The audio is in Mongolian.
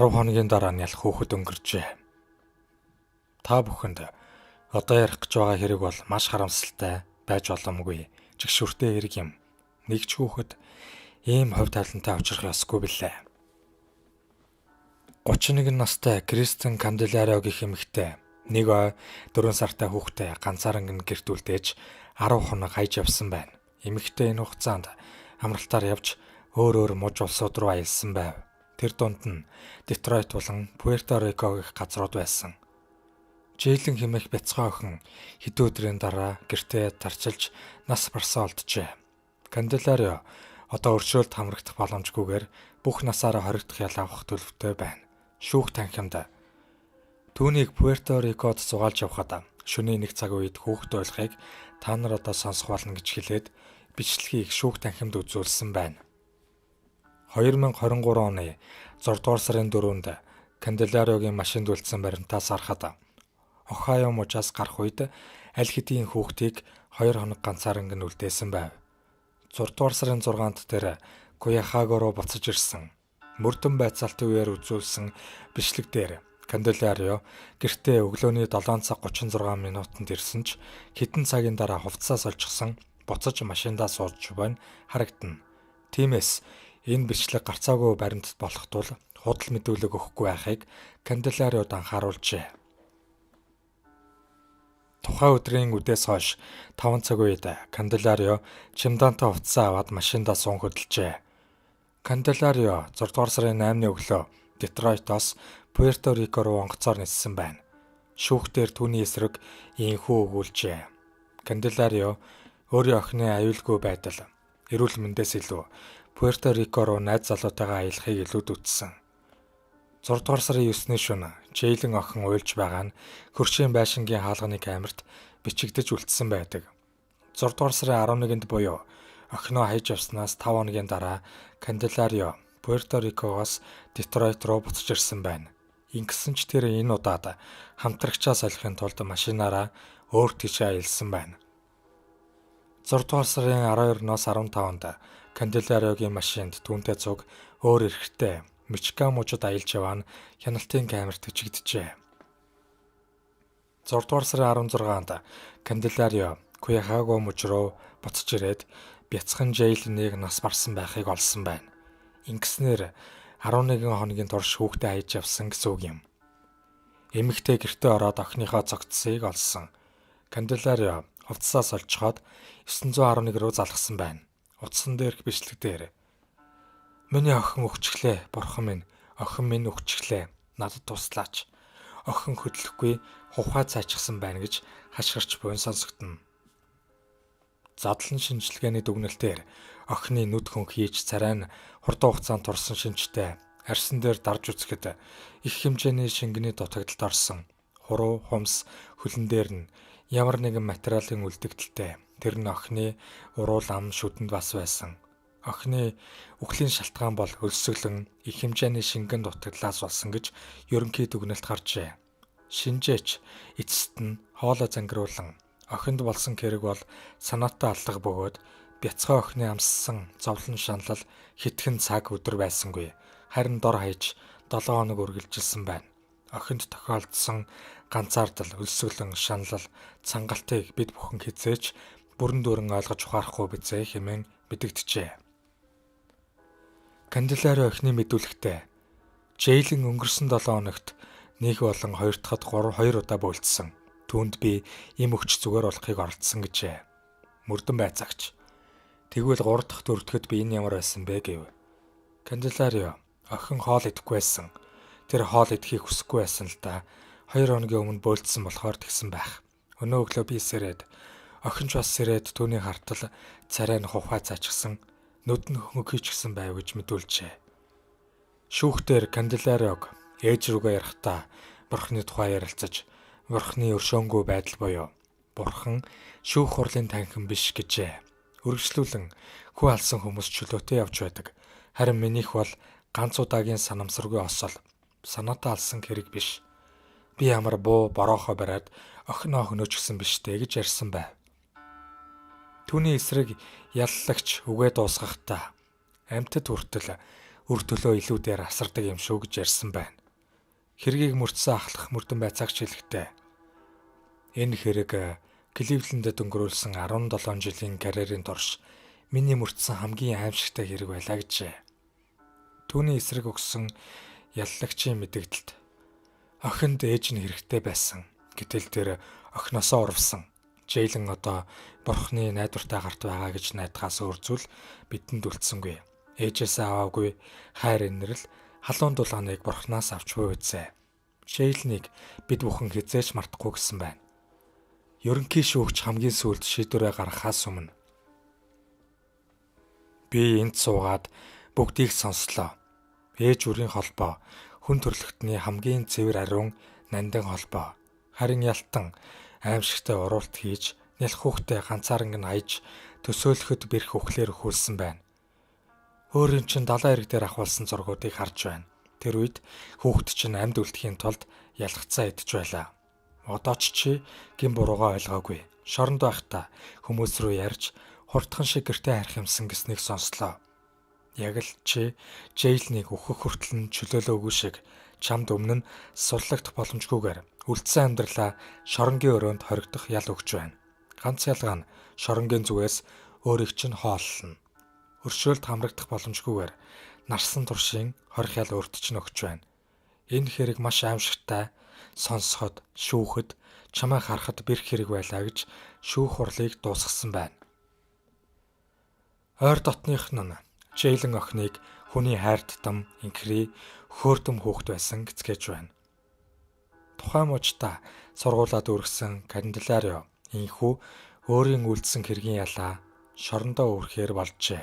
10 хоногийн дараа нялх хүүхэд өнгөрчээ. Та бүхэнд одоо ярих гэж байгаа хэрэг бол маш харамсалтай байж боломгүй. Жигшүүртэй хэрэг юм. Нэг ч хүүхэд ийм хувь тавилантай учрах ёсгүй билээ. 31 настай Кристен Канделарио гэх эмэгтэй нэг ой 4 сартай хүүхдээ ганцаараа гэрт үлдээж 10 хоног хайж явсан байна. Эмэгтэй энэ хугацаанд амралтаар явж өөр муж улсууд руу аялсан байв. Тэр дунд нь Детройт болон Пуэрто Рико гэх газрууд байсан. Жэйлэн хэмээх бяцхан охин хэдэн өдрийн дараа гэртээ тарчилж нас барсаа олджээ. Канделарио одоо өршөөлт хамрагдах боломжгүйгээр бүх насаараа хоригдох ял авах төлөвтэй байна. Шүүх танхимд түүнийг Пуэрто Рикод зугаалж явхад шөнийн 1 цаг үед хүүхэд ойлгохыг та нар одоо сонсох болно гэж хэлээд бичлэгийг шүүх танхимд үзүүлсэн байна. 2023 оны 6 дугаар сарын 4-нд Канделариогийн машинд үлдсэн баримтаас харахад Охайо мужаас гарах үед аль хэдийн хүүхдийг 2 хоног ганцаараа үлдээсэн байв. 6 дугаар сарын 6-нд тэр Куяхаго руу буцаж ирсэн. Мөрдөн байцаалтын үеэр үзүүлсэн бичлэг дээр Канделарио гэртээ өглөөний 7 цаг 36 минутанд ирсэн ч хэдэн цагийн дараа хувцас олчихсон буцаж машиндаа сууж байна харагдана. Тиймээс энэ бичлэг гарцаагүй баримтат болох тул худал мэдүүлэг өгөхгүй байхыг Канделариод анхааруулжээ. Тухайн өдрийн үдээс хойш 5 цаг үед Канделарио чемодантай хувцас аваад машиндаа суун хөдөлжээ. Канделарио 6 дугаар сарын 8-ны өглөө Детройтоос Пуэрто Рико руу онгоцоор ниссэн байна. Шүүхтэр түүний эсрэг ийхүү өгүүлжээ. Канделарио өөрийн охины аюулгүй байдал, эрүүл мэндээс илүү Пуэрто Рико руу найз залуутайгаа аялахыг илүүд үзсэн. 6 дугаар сарын 9-ний шөнө Жэйлэн охин уйлж байгаа нь хөршийн байшингийн хаалганы камерт бичигдэж үлдсэн байдаг. 6 дугаар сарын 11-нд буюу охиноо хайж явснаас 5 хоногийн дараа Канделарио Пуэрто Рикогоос Детройт руу буцаж ирсэн байна. Ингэсэн ч тэр энэ удаад хамтрагчаа солихын тулд машинаараа өөр тийшээ аялсан байна. 6 дугаар сарын 12-ноос 15-нд Канделариогийн машинд түүнтэй цуг өөр эрхтэй Мичиган мужид аялж яваа нь хяналтын камерт бичигджээ. 6 дугаар сарын 16-нд Канделарио Куяхаго муж руу буцаж ирээд бяцхан Жэйлэнийг нас барсан байхыг олсон байна. Ингэснээр 11 хоногийн турш хүүхдээ хайж явсан гэсэн үг юм. Эмэгтэй гэртээ ороод охиныхоо цогцсыг олсон. Канделарио хувцасаас олцоход 911 руу залгасан байна. Утсан дээрх бичлэг дээр "Миний охин өгчглээ, бурхан минь, охин минь өгчглээ, надад туслаач. Охин хөдлөхгүй хувхай цайчихсан байна" гэж хашгирч буйн сонсогдно. Задлан шинжилгээний дүгнэлтээр охины нүд хөнх хийж царай нь хурдан хугацаанд турсан шинжтэй арьсан дээр дарж үзэхэд их хэмжээний шингэний дутагдалд орсон. Хуруу, хумс, хөлн дээр нь ямар нэгэн материалын үлдэгдэлтэй. Тэр нь охины уруул ам шүдэнд бас байсан. Охины үхлийн шалтгаан бол өлсгөлөн их хэмжээний шингэн дутагдлаас болсон гэж ерөнхий дүгнэлт гарчээ. Шинжээч эцэст нь хоолой зангируулан охинд болсон хэрэг бол санаатай алга бөгөөд бяцхан охины амссан зовлон шаналл хэдхэн цаг өдөр байсангүй. Харин дор хаяж 7 хоног үргэлжилсэн байна. Охинд тохиолдсон ганцаардал, өлсгөлөн шаналл, цангалтыг бид бүхэн хизээч бүрэн дүүрэн ойлгож ухаарахгүй бизээ хэмээн мэдэгджээ. Канделарио охины мэдүүлэгтээ Жэйлэн өнгөрсөн 7 хоногт нэг болон 2 дахад 2 удаа бөөлдсөн. Түүнд би им өгч зүгээр болохыг оролдсон гэжээ. Мөрдөн байцаагч. Тэгвэл 3 дахь дөрөвдөгд би энэ ямар байсан бэ гэв. Канделарио охин хоол идэхгүй байсан. Тэр хоол идэхийг хүсэхгүй байсан л да. 2 хоногийн өмнө бөөлдсөн болохоор тэгсэн байх. Өнөө өглөө би сэрээд охинч бас сэрээд түүний хартал царай нь хувхай цаачихсан, нүд нь хөнгөйчихсэн байв гэж мэдүүлжээ. Шүүхтэр Канделариог ээж рүүгээ ярихдаа бурхны тухай ярилцаж бурхны өршөөнгүй байдал буюу бурхан шүүх хурлын танхим биш гэжээ. Үргэлжлүүлэн хүү алсан хүмүүс чөлөөтэй явж байдаг. Харин минийх бол ганц удаагийн санамсаргүй осол. Санаатаа алсан хэрэг биш. Би ямар буу бороохоо бариад охиноо хөнөөчихсөн биш дээ гэж ярьсан байв. Түүний эсрэг яллагч үгээ дуусгахдаа амьтад хүртэл үр төлөө илүүдээр асардаг юм шүү гэж ярьсан байна. Хэргийг мөрдсөн ахлах мөрдөн байцаагч хэлэхдээ энэ хэрэг Кливлендэд өнгөрүүлсэн 17 жилийн карьерийн турш миний мөрдсөн хамгийн аимшигтай хэрэг байлаа гэжээ. Түүний эсрэг өгсөн яллагчийн мэдэгдэлд охинд ээж нь хэрэгтэй байсан гэтэл тэр охиноосоо урвсан. Жэйлэн одоо бурхны найдвартай гарт байгаа гэж найдахаас өөр зүйл бидэнд үлдсэнгүй. Ээжээсээ аваагүй хайр инрэл халуун дулааныг бурхнаас авч буй үзээ. Жэйлнийг бид бүхэн хизээч мартахгүй гэсэн байна. Ерөнхий шүүгч хамгийн сүүлд шийдвэрээ гаргахаас өмнө би энд суугаад бүгдийг сонслоо. Ээж үрийн холбоо, хүн төрлөختний хамгийн цэвэр ариун нандин холбоо. Харин ялтан аимшигтай уруулт хийж, нялх хүүхдээ ганцаарнг нь аяж төсөөлөхөд бэрх үхлээр өхүүлсэн байна. Өөрийн чинь далайн ирэг дээр ахуулсан зургуудыг харж байна. Тэр үед хүүхэд чинь амьд үлдэхийн тулд ялгцаа идэж байлаа. Одоо чи гин буруугаа ойлгоогүй. Шоронд байхдаа хүмүүс рүү ярьж хурдхан шиг гэртээ харих юмсан гэснийг сонслоо. Яг л чи Жэйлнийг өөхөх хүртэл нь чөлөөлөөгүй шиг чамд өмнө нь сурлагдах боломжгүйгээр үлдсэн амьдралаа шоронгийн өрөөнд хоригдох ял өгч байна. Ганц ялгаа нь шоронгийн зүгээс өөрийг чинь хооллоно. Өршөөлт хамрагдах боломжгүйгээр нарсан туршийн хорих ял өөрт чинь өгч байна. Энэ хэрэг маш аимшигтай, сонсоход, шүүхэд, чамайг харахад бэрх хэрэг байлаа гэж шүүх хурлыг дуусгасан байна. Ойр дотных нь Жэйлэн охиныг хүний хайрттам, инхри, хөөрдөм хүүхэд байсан гэцгээж байна. Тухайн мужта сургуулаад үргэсэн Канделарио инхүү өөрийн үлдсэн хэргийн ялаа шорондоо үрхээр болжээ.